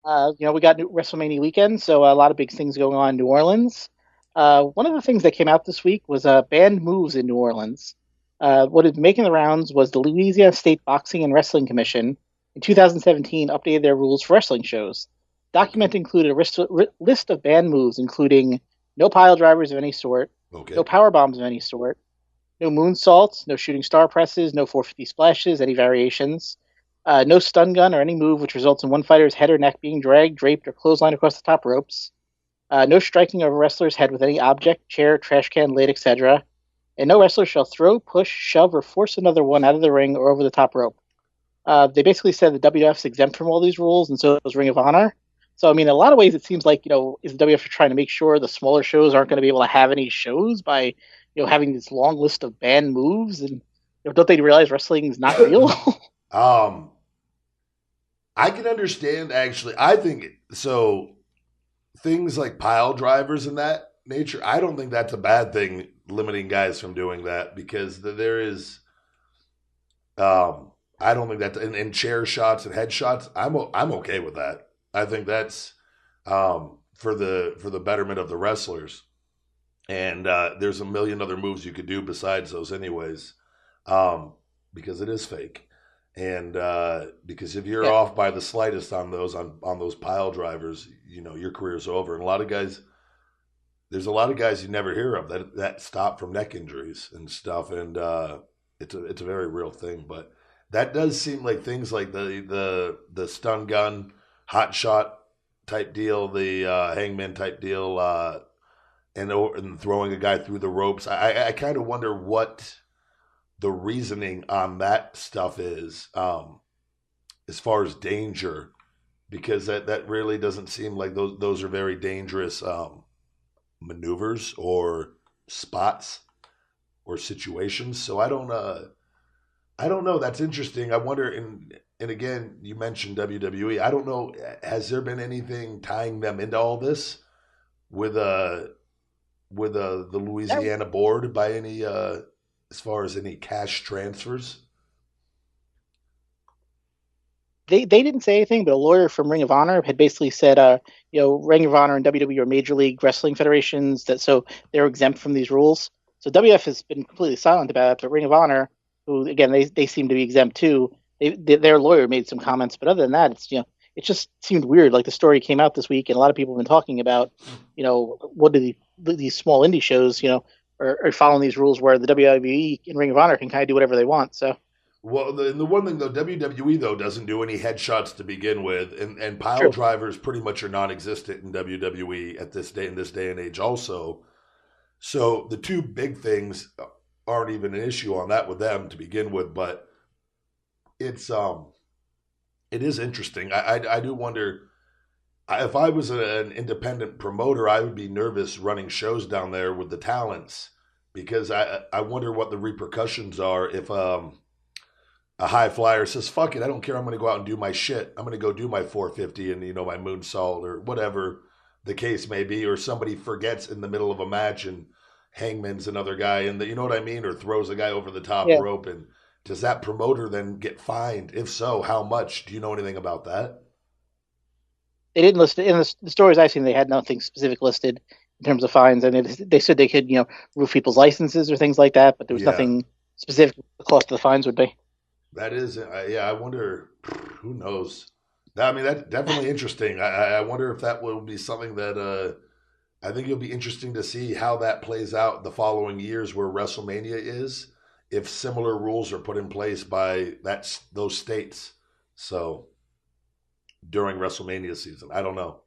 We got WrestleMania weekend, so a lot of big things going on in New Orleans. One of the things that came out this week was banned moves in New Orleans. What is making the rounds was the Louisiana State Boxing and Wrestling Commission in 2017 updated their rules for wrestling shows. Okay. Document included a list of banned moves, including no pile drivers of any sort, no Okay. power bombs of any sort, no moonsaults, no shooting star presses, no 450 splashes, any variations. No stun gun or any move which results in one fighter's head or neck being dragged, draped, or clotheslined across the top ropes. No striking of a wrestler's head with any object, chair, trash can, lid, etc. And no wrestler shall throw, push, shove, or force another one out of the ring or over the top rope. They basically said the WWF's exempt from all these rules, and so is Ring of Honor. So, I mean, in a lot of ways, it seems like, is the WWF trying to make sure the smaller shows aren't going to be able to have any shows by, having this long list of banned moves? And don't they realize wrestling is not real? um, I can understand actually. I think so. Things like pile drivers and that nature, I don't think that's a bad thing. Limiting guys from doing that because there is, I don't think that and chair shots and head shots. I'm okay with that. I think that's for the betterment of the wrestlers. And there's a million other moves you could do besides those, anyways, because it is fake. And because if you're Yeah, off by the slightest on those pile drivers, your career's over. And there's a lot of guys you never hear of that stop from neck injuries and stuff, and it's a very real thing. But that does seem like things like the stun gun, hot shot type deal, the hangman type deal, and throwing a guy through the ropes. I kind of wonder what the reasoning on that stuff is, as far as danger, because that really doesn't seem like those are very dangerous maneuvers or spots or situations. So I don't know. That's interesting. I wonder. And again, you mentioned WWE. I don't know. Has there been anything tying them into all this with the that Louisiana board by any as far as any cash transfers? they didn't say anything, but a lawyer from Ring of Honor had basically said, Ring of Honor and WWE are major league wrestling federations, that so they're exempt from these rules. So WF has been completely silent about it, but Ring of Honor, who again they seem to be exempt too, their lawyer made some comments, but other than that, it just seemed weird. Like the story came out this week, and a lot of people have been talking about, what do these small indie shows, are following these rules where the WWE and Ring of Honor can kind of do whatever they want. So Well, the one thing though, WWE though doesn't do any headshots to begin with, and pile true. drivers pretty much are non-existent in WWE at this day and age. Also, so the two big things aren't even an issue on that with them to begin with. But it's it is interesting. I do wonder if I was an independent promoter, I would be nervous running shows down there with the talents because I wonder what the repercussions are if a high flyer says, "Fuck it, I don't care. I'm going to go out and do my shit. I'm going to go do my 450 and my moonsault or whatever the case may be." Or somebody forgets in the middle of a match and Hangman's another guy, and you know what I mean, or throws a guy over the top Yeah. rope. And does that promoter then get fined? If so, how much? Do you know anything about that? They didn't list it in the stories I've seen. They had nothing specific listed in terms of fines, and they said they could, roof people's licenses or things like that, but there was Yeah, nothing specific what the cost of the fines would be. that is. Yeah, I wonder. Who knows? I mean, that's definitely interesting. I wonder if that will be something that I think it'll be interesting to see how that plays out the following years where WrestleMania is, if similar rules are put in place by those states. So during WrestleMania season, I don't know.